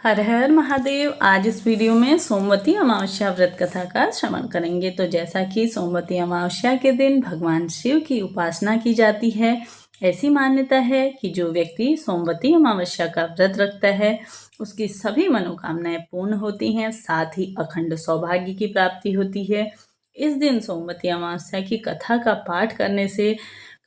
हर हर महादेव। आज इस वीडियो में सोमवती अमावस्या व्रत कथा का श्रवण करेंगे। तो जैसा कि सोमवती अमावस्या के दिन भगवान शिव की उपासना की जाती है, ऐसी मान्यता है कि जो व्यक्ति सोमवती अमावस्या का व्रत रखता है उसकी सभी मनोकामनाएं पूर्ण होती हैं, साथ ही अखंड सौभाग्य की प्राप्ति होती है। इस दिन सोमवती अमावस्या की कथा का पाठ करने से,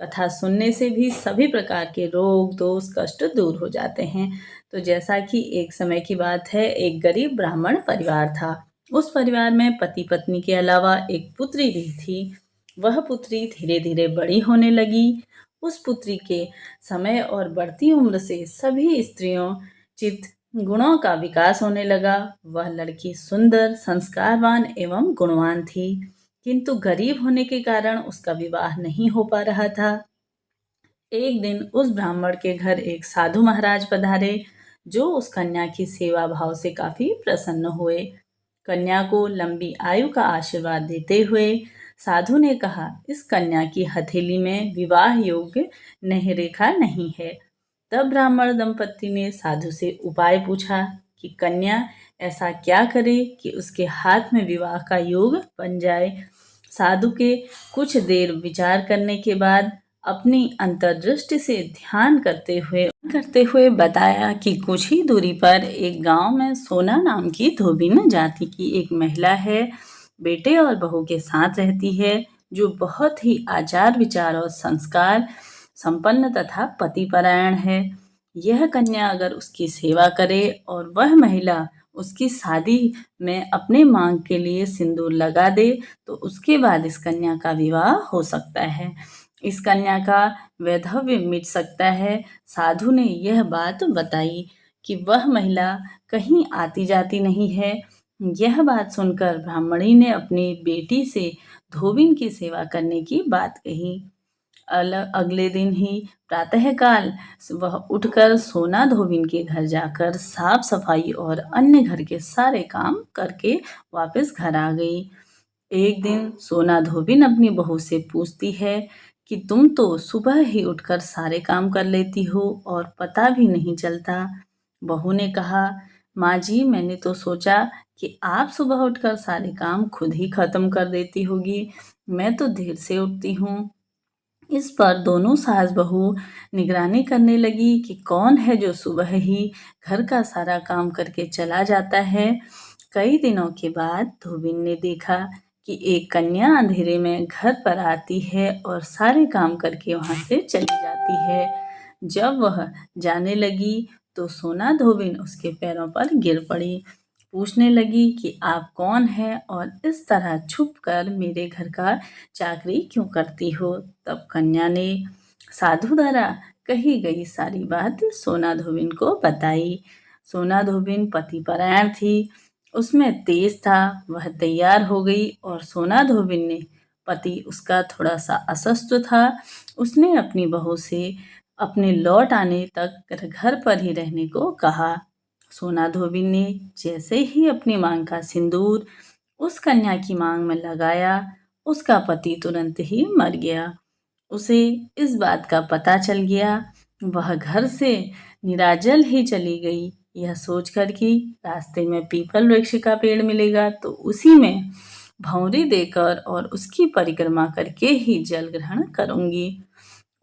कथा सुनने से भी सभी प्रकार के रोग दोष कष्ट दूर हो जाते हैं। तो जैसा कि एक समय की बात है, एक गरीब ब्राह्मण परिवार था। उस परिवार में पति पत्नी के अलावा एक पुत्री भी थी। वह पुत्री धीरे धीरे बड़ी होने लगी। उस पुत्री के समय और बढ़ती उम्र से सभी स्त्रियों चित्त गुणों का विकास होने लगा। वह लड़की सुंदर, संस्कारवान एवं गुणवान थी, किंतु गरीब होने के कारण उसका विवाह नहीं हो पा रहा था। एक दिन उस ब्राह्मण के घर एक साधु महाराज पधारे, जो उस कन्या की सेवा भाव से काफी प्रसन्न हुए। कन्या को लंबी आयु का आशीर्वाद देते हुए साधु ने कहा, इस कन्या की हथेली में विवाह योग्य नेह रेखा नहीं है। तब ब्राह्मण दंपत्ति ने साधु से उपाय पूछा कि कन्या ऐसा क्या करे कि उसके हाथ में विवाह का योग बन जाए। साधु के कुछ देर विचार करने के बाद अपनी अंतर्दृष्टि से ध्यान करते हुए बताया कि कुछ ही दूरी पर एक गांव में सोना नाम की धोबिन जाति की एक महिला है। बेटे और बहू के साथ रहती है, जो बहुत ही आचार विचार और संस्कार संपन्न तथा पतिपरायण है। यह कन्या अगर उसकी सेवा करे और वह महिला उसकी शादी में अपने मांग के लिए सिंदूर लगा दे, तो उसके बाद इस कन्या का विवाह हो सकता है। इस कन्या का वैधव्य मिट सकता है। साधु ने यह बात बताई कि वह महिला कहीं आती जाती नहीं है। यह बात सुनकर ब्राह्मणी ने अपनी बेटी से धोबिन की सेवा करने की बात कही। अगले दिन ही प्रातःकाल वह उठकर सोना धोबिन के घर जाकर साफ सफाई और अन्य घर के सारे काम करके वापस घर आ गई। एक दिन सोना धोबिन अपनी बहू से पूछती है कि तुम तो सुबह ही उठकर सारे काम कर लेती हो और पता भी नहीं चलता। बहू ने कहा, माँ जी, मैंने तो सोचा कि आप सुबह उठकर सारे काम खुद ही खत्म कर देती होगी, मैं तो देर से उठती हूँ। इस पर दोनों सास बहू निगरानी करने लगी कि कौन है जो सुबह ही घर का सारा काम करके चला जाता है। कई दिनों के बाद धोबिन ने देखा कि एक कन्या अंधेरे में घर पर आती है और सारे काम करके वहां से चली जाती है। जब वह जाने लगी तो सोना धोबिन उसके पैरों पर गिर पड़ी। पूछने लगी कि आप कौन हैं और इस तरह छुप कर मेरे घर का चाकरी क्यों करती हो। तब कन्या ने साधु द्वारा कही गई सारी बात सोना धोबिन को बताई। सोना धोबिन पतिपरायण थी, उसमें तेज था। वह तैयार हो गई और सोना धोबिन ने, पति उसका थोड़ा सा अस्वस्थ था, उसने अपनी बहू से अपने लौट आने तक घर पर ही रहने को कहा। सोना धोबिन ने जैसे ही अपनी मांग का सिंदूर उस कन्या की मांग में लगाया, उसका पति तुरंत ही मर गया। उसे इस बात का पता चल गया। वह घर से निराजल ही चली गई, यह सोचकर कि रास्ते में पीपल वृक्ष का पेड़ मिलेगा तो उसी में भौंरी देकर और उसकी परिक्रमा करके ही जल ग्रहण करूंगी।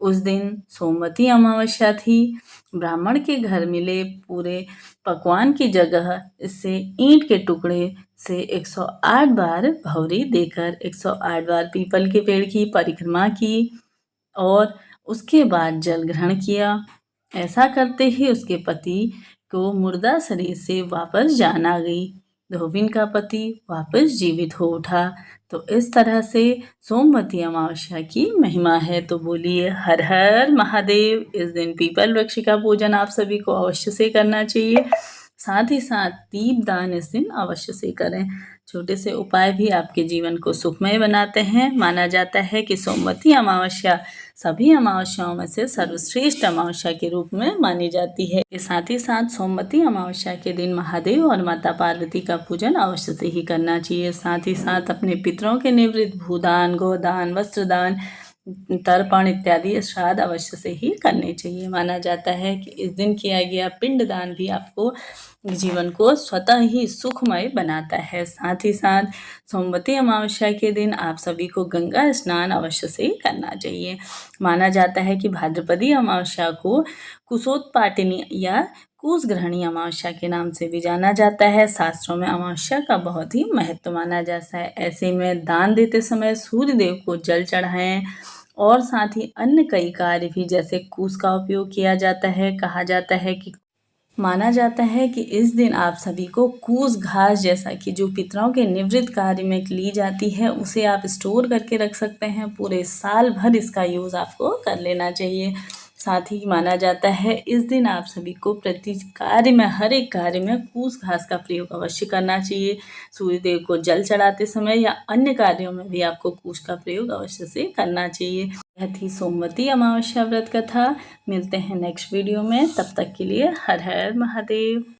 उस दिन सोमवती अमावस्या थी। ब्राह्मण के घर मिले पूरे पकवान की जगह इससे ईंट के टुकड़े से 108 बार भौरी देकर 108 बार पीपल के पेड़ की परिक्रमा की और उसके बाद जल ग्रहण किया। ऐसा करते ही उसके पति को मुर्दा शरीर से वापस जान आ गई। धोबिन का पति वापस जीवित हो उठा। तो इस तरह से सोमवती अमावस्या की महिमा है। तो बोलिए हर हर महादेव। इस दिन पीपल वृक्ष का पूजन आप सभी को अवश्य से करना चाहिए। साथ ही साथ दीपदान इस दिन अवश्य से करें। छोटे से उपाय भी आपके जीवन को सुखमय बनाते हैं। माना जाता है कि सोमवती अमावस्या सभी अमावस्याओं में से सर्वश्रेष्ठ अमावस्या के रूप में मानी जाती है। साथ ही साथ सोमवती अमावस्या के दिन महादेव और माता पार्वती का पूजन अवश्य से ही करना चाहिए। साथ ही साथ अपने पितरों के निवृत्त भूदान, गोदान, वस्त्रदान, तर्पण इत्यादि श्राद्ध अवश्य से ही करने चाहिए। माना जाता है कि इस दिन किया गया पिंडदान भी आपको जीवन को स्वतः ही सुखमय बनाता है। साथ ही साथ सोमवती अमावस्या के दिन आप सभी को गंगा स्नान अवश्य से करना चाहिए। माना जाता है कि भाद्रपदी अमावस्या को कुशोत्पाटिनी या कुशग्रहणी अमावस्या के नाम से भी जाना जाता है। शास्त्रों में अमावस्या का बहुत ही महत्व माना जाता है। ऐसे में दान देते समय सूर्य देव को जल चढ़ाएं और साथ ही अन्य कई कार्य भी जैसे कुश का उपयोग किया जाता है। कहा जाता है कि माना जाता है कि इस दिन आप सभी को कूस घास जैसा कि जो पितरों के निवृत्त कार्य में ली जाती है उसे आप स्टोर करके रख सकते हैं। पूरे साल भर इसका यूज़ आपको कर लेना चाहिए। साथ ही माना जाता है इस दिन आप सभी को प्रति कार्य में हर एक कार्य में कूस घास का प्रयोग अवश्य करना चाहिए। सूर्य देव को जल चढ़ाते समय या अन्य कार्यों में भी आपको कूस का प्रयोग अवश्य से करना चाहिए। यह थी सोमवती अमावस्या व्रत कथा। मिलते हैं नेक्स्ट वीडियो में, तब तक के लिए हर हर महादेव।